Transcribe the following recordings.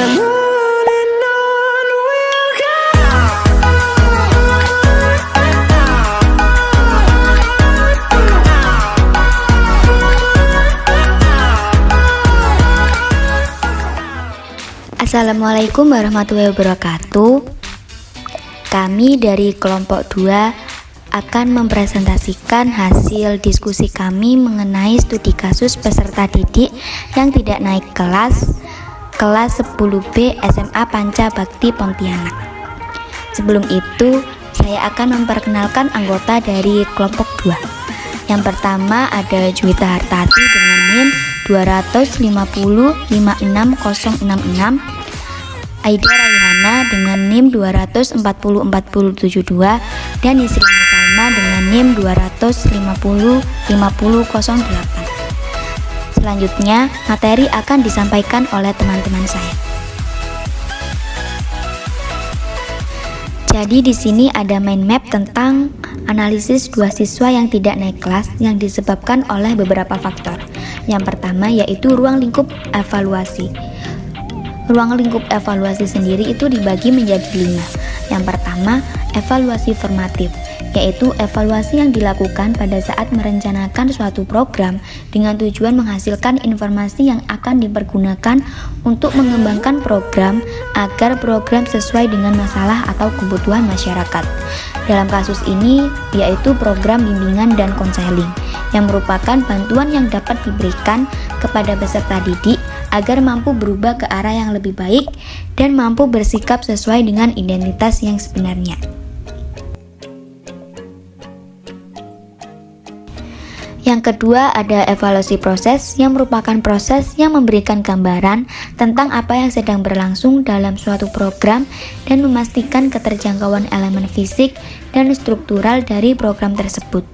and on and on we'll go. Assalamualaikum warahmatullahi wabarakatuh. Kami dari kelompok 2 akan mempresentasikan hasil diskusi kami mengenai studi kasus peserta didik yang tidak naik kelas 10B SMA Panca Bakti Pontianak. Sebelum itu, saya akan memperkenalkan anggota dari kelompok 2. Yang pertama ada Juwita Hartati dengan NIM 2505666, Aida Raihana dengan NIM 2404072, dan Yusrina Salma dengan NIM 2505008. Selanjutnya, materi akan disampaikan oleh teman-teman saya. Jadi di sini ada mind map tentang analisis 2 siswa yang tidak naik kelas yang disebabkan oleh beberapa faktor. Yang pertama yaitu ruang lingkup evaluasi. Ruang lingkup evaluasi sendiri itu dibagi menjadi 5. Yang pertama, evaluasi formatif, yaitu evaluasi yang dilakukan pada saat merencanakan suatu program dengan tujuan menghasilkan informasi yang akan dipergunakan untuk mengembangkan program agar program sesuai dengan masalah atau kebutuhan masyarakat. Dalam kasus ini, yaitu program bimbingan dan konseling, yang merupakan bantuan yang dapat diberikan kepada peserta didik agar mampu berubah ke arah yang lebih baik dan mampu bersikap sesuai dengan identitas yang sebenarnya. Yang kedua ada evaluasi proses, yang merupakan proses yang memberikan gambaran tentang apa yang sedang berlangsung dalam suatu program dan memastikan keterjangkauan elemen fisik dan struktural dari program tersebut.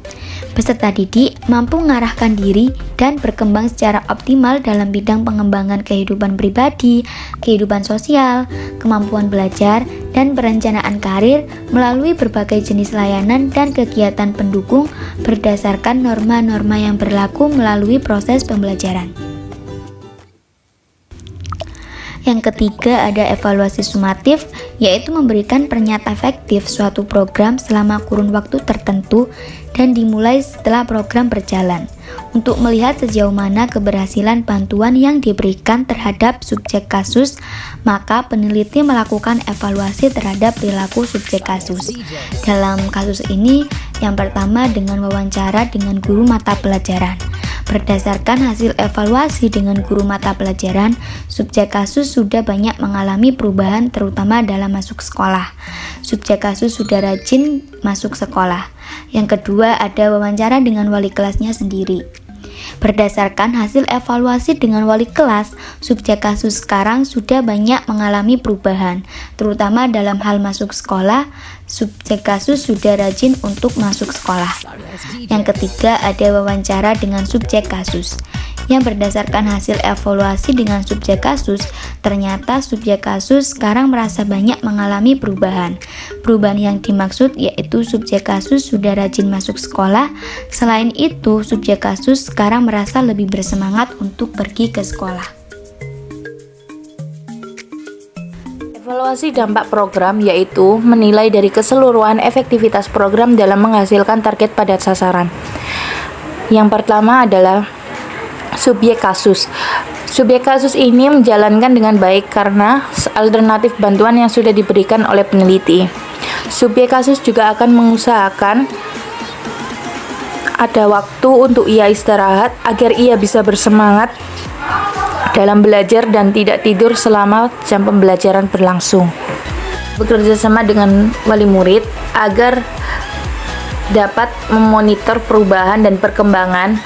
Peserta didik mampu mengarahkan diri dan berkembang secara optimal dalam bidang pengembangan kehidupan pribadi, kehidupan sosial, kemampuan belajar, dan perencanaan karir melalui berbagai jenis layanan dan kegiatan pendukung berdasarkan norma-norma yang berlaku melalui proses pembelajaran. Yang ketiga ada evaluasi sumatif, yaitu memberikan pernyataan efektif suatu program selama kurun waktu tertentu dan dimulai setelah program berjalan, untuk melihat sejauh mana keberhasilan bantuan yang diberikan terhadap subjek kasus, maka peneliti melakukan evaluasi terhadap perilaku subjek kasus. Dalam kasus ini, yang pertama dengan wawancara dengan guru mata pelajaran. Berdasarkan hasil evaluasi dengan guru mata pelajaran, subjek kasus sudah banyak mengalami perubahan terutama dalam masuk sekolah. Subjek kasus sudah rajin masuk sekolah. Yang kedua ada wawancara dengan wali kelasnya sendiri. Berdasarkan hasil evaluasi dengan wali kelas, subjek kasus sekarang sudah banyak mengalami perubahan, terutama dalam hal masuk sekolah. Subjek kasus sudah rajin untuk masuk sekolah. Yang ketiga ada wawancara dengan subjek kasus. Yang berdasarkan hasil evaluasi dengan subjek kasus, ternyata subjek kasus sekarang merasa banyak mengalami perubahan. Perubahan yang dimaksud yaitu subjek kasus sudah rajin masuk sekolah. Selain itu, subjek kasus sekarang merasa lebih bersemangat untuk pergi ke sekolah. Evaluasi dampak program yaitu menilai dari keseluruhan efektivitas program dalam menghasilkan target pada sasaran. Yang pertama adalah subjek kasus. Subjek kasus ini menjalankan dengan baik karena alternatif bantuan yang sudah diberikan oleh peneliti. Subjek kasus juga akan mengusahakan ada waktu untuk ia istirahat agar ia bisa bersemangat dalam belajar dan tidak tidur selama jam pembelajaran berlangsung. Bekerja sama dengan wali murid agar dapat memonitor perubahan dan perkembangan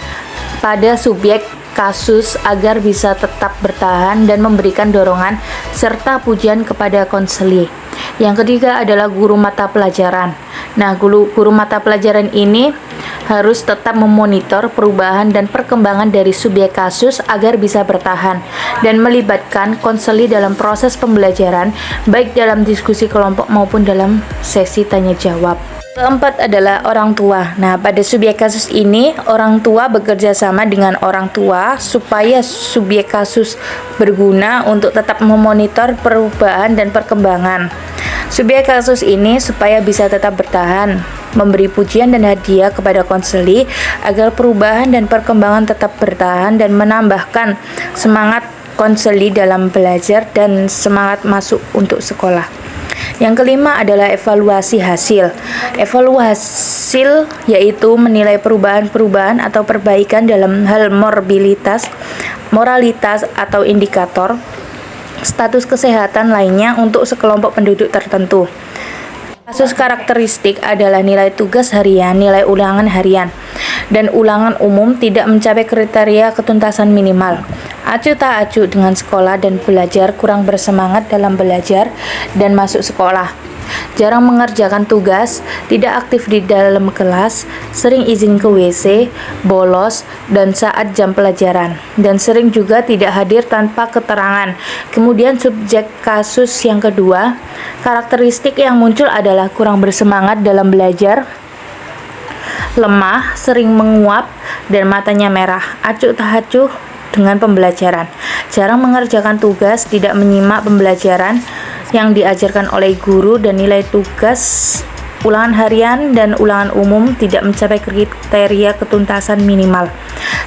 pada subjek kasus agar bisa tetap bertahan dan memberikan dorongan serta pujian kepada konselor. Yang ketiga adalah guru mata pelajaran. Nah, guru mata pelajaran ini harus tetap memonitor perubahan dan perkembangan dari subjek kasus agar bisa bertahan dan melibatkan konselor dalam proses pembelajaran, baik dalam diskusi kelompok maupun dalam sesi tanya jawab. Keempat adalah orang tua. Nah, pada subjek kasus ini, orang tua bekerja sama dengan orang tua supaya subjek kasus berguna untuk tetap memonitor perubahan dan perkembangan subjek kasus ini supaya bisa tetap bertahan, memberi pujian dan hadiah kepada konseli agar perubahan dan perkembangan tetap bertahan dan menambahkan semangat konseli dalam belajar dan semangat masuk untuk sekolah. Yang kelima adalah evaluasi hasil. Evaluasi yaitu menilai perubahan-perubahan atau perbaikan dalam hal moralitas atau indikator status kesehatan lainnya untuk sekelompok penduduk tertentu. Kasus karakteristik adalah nilai tugas harian, nilai ulangan harian, dan ulangan umum tidak mencapai kriteria ketuntasan minimal. Acuh tak acuh dengan sekolah dan belajar, kurang bersemangat dalam belajar dan masuk sekolah. Jarang mengerjakan tugas, tidak aktif di dalam kelas, sering izin ke WC, bolos, dan saat jam pelajaran, dan sering juga tidak hadir tanpa keterangan. Kemudian subjek kasus yang kedua, karakteristik yang muncul adalah kurang bersemangat dalam belajar, lemah, sering menguap, dan matanya merah, acuh tak acuh dengan pembelajaran, jarang mengerjakan tugas, tidak menyimak pembelajaran yang diajarkan oleh guru, dan nilai tugas ulangan harian dan ulangan umum tidak mencapai kriteria ketuntasan minimal.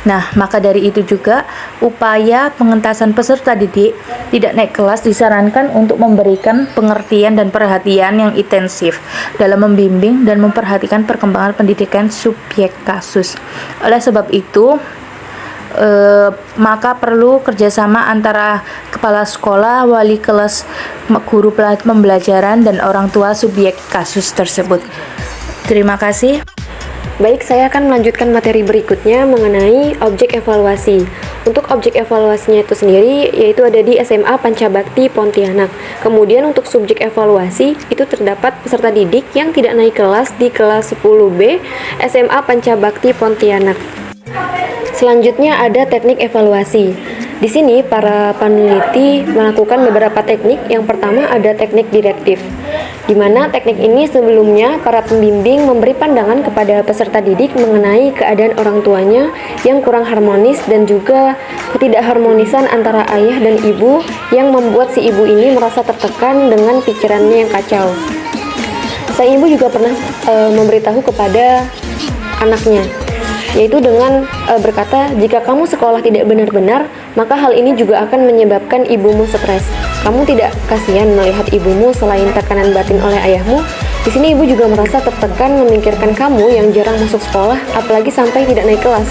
Nah, maka dari itu juga upaya pengentasan peserta didik tidak naik kelas disarankan untuk memberikan pengertian dan perhatian yang intensif dalam membimbing dan memperhatikan perkembangan pendidikan subjek kasus. Oleh sebab itu, maka perlu kerjasama antara kepala sekolah, wali kelas, guru pembelajaran, dan orang tua subjek kasus tersebut. Terima kasih. Baik, saya akan melanjutkan materi berikutnya mengenai objek evaluasi. Untuk objek evaluasinya itu sendiri yaitu ada di SMA Pancabakti Pontianak. Kemudian untuk subjek evaluasi itu terdapat peserta didik yang tidak naik kelas di kelas 10B SMA Pancabakti Pontianak. Selanjutnya ada teknik evaluasi. Di sini para peneliti melakukan beberapa teknik. Yang pertama ada teknik direktif, di mana teknik ini sebelumnya para pembimbing memberi pandangan kepada peserta didik mengenai keadaan orang tuanya yang kurang harmonis dan juga ketidakharmonisan antara ayah dan ibu yang membuat si ibu ini merasa tertekan dengan pikirannya yang kacau. Sang ibu juga pernah memberitahu kepada anaknya, yaitu dengan berkata, jika kamu sekolah tidak benar-benar, maka hal ini juga akan menyebabkan ibumu stres. Kamu tidak kasihan melihat ibumu selain tekanan batin oleh ayahmu. Di sini ibu juga merasa tertekan memikirkan kamu yang jarang masuk sekolah, apalagi sampai tidak naik kelas.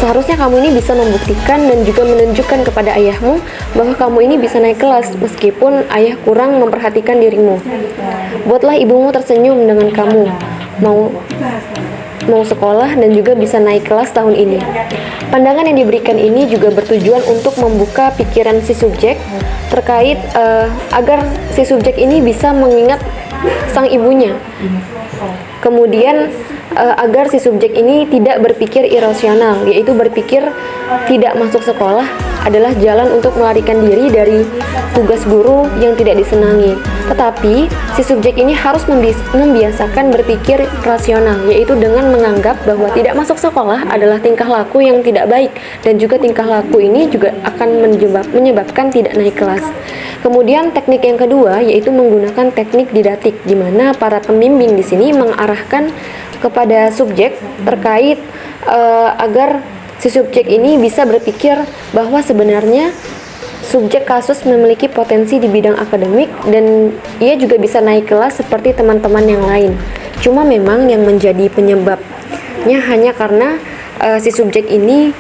Seharusnya kamu ini bisa membuktikan dan juga menunjukkan kepada ayahmu bahwa kamu ini bisa naik kelas, meskipun ayah kurang memperhatikan dirimu. Buatlah ibumu tersenyum dengan kamu mau sekolah dan juga bisa naik kelas tahun ini. Pandangan yang diberikan ini juga bertujuan untuk membuka pikiran si subjek terkait agar si subjek ini bisa mengingat sang ibunya. Kemudian agar si subjek ini tidak berpikir irasional, yaitu berpikir tidak masuk sekolah adalah jalan untuk melarikan diri dari tugas guru yang tidak disenangi. Tetapi si subjek ini harus membiasakan berpikir rasional, yaitu dengan menganggap bahwa tidak masuk sekolah adalah tingkah laku yang tidak baik, dan juga tingkah laku ini juga akan menyebabkan tidak naik kelas. Kemudian teknik yang kedua yaitu menggunakan teknik didaktik, di mana para pembimbing di sini mengarahkan kepada subjek terkait agar si subjek ini bisa berpikir bahwa sebenarnya subjek kasus memiliki potensi di bidang akademik dan ia juga bisa naik kelas seperti teman-teman yang lain. Cuma memang yang menjadi penyebabnya hanya karena si subjek ini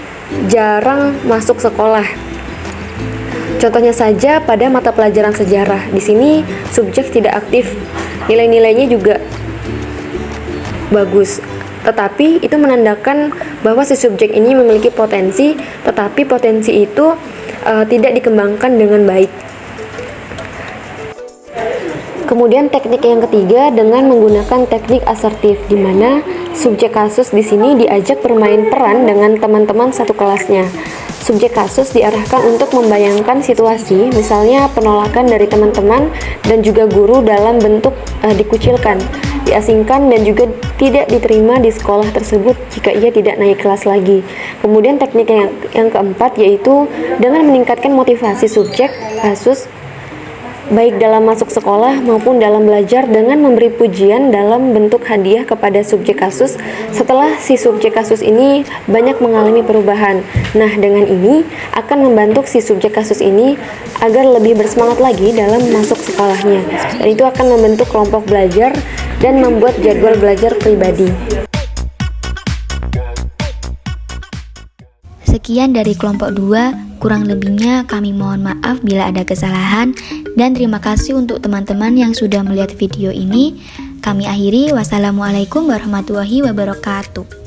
jarang masuk sekolah. Contohnya saja pada mata pelajaran sejarah. Di sini subjek tidak aktif, nilai-nilainya juga bagus. Tetapi itu menandakan bahwa si subjek ini memiliki potensi, tetapi potensi itu tidak dikembangkan dengan baik. Kemudian teknik yang ketiga dengan menggunakan teknik asertif, di mana subjek kasus di sini diajak bermain peran dengan teman-teman satu kelasnya. Subjek kasus diarahkan untuk membayangkan situasi, misalnya penolakan dari teman-teman dan juga guru dalam bentuk dikucilkan. diasingkan dan juga tidak diterima di sekolah tersebut jika ia tidak naik kelas lagi. Kemudian teknik yang keempat yaitu dengan meningkatkan motivasi subjek kasus baik dalam masuk sekolah maupun dalam belajar dengan memberi pujian dalam bentuk hadiah kepada subjek kasus setelah si subjek kasus ini banyak mengalami perubahan. Nah, dengan ini akan membantu si subjek kasus ini agar lebih bersemangat lagi dalam masuk sekolahnya. Dan itu akan membentuk kelompok belajar dan membuat jadwal belajar pribadi. Sekian dari kelompok 2, kurang lebihnya kami mohon maaf bila ada kesalahan dan terima kasih untuk teman-teman yang sudah melihat video ini. Kami akhiri, wassalamualaikum warahmatullahi wabarakatuh.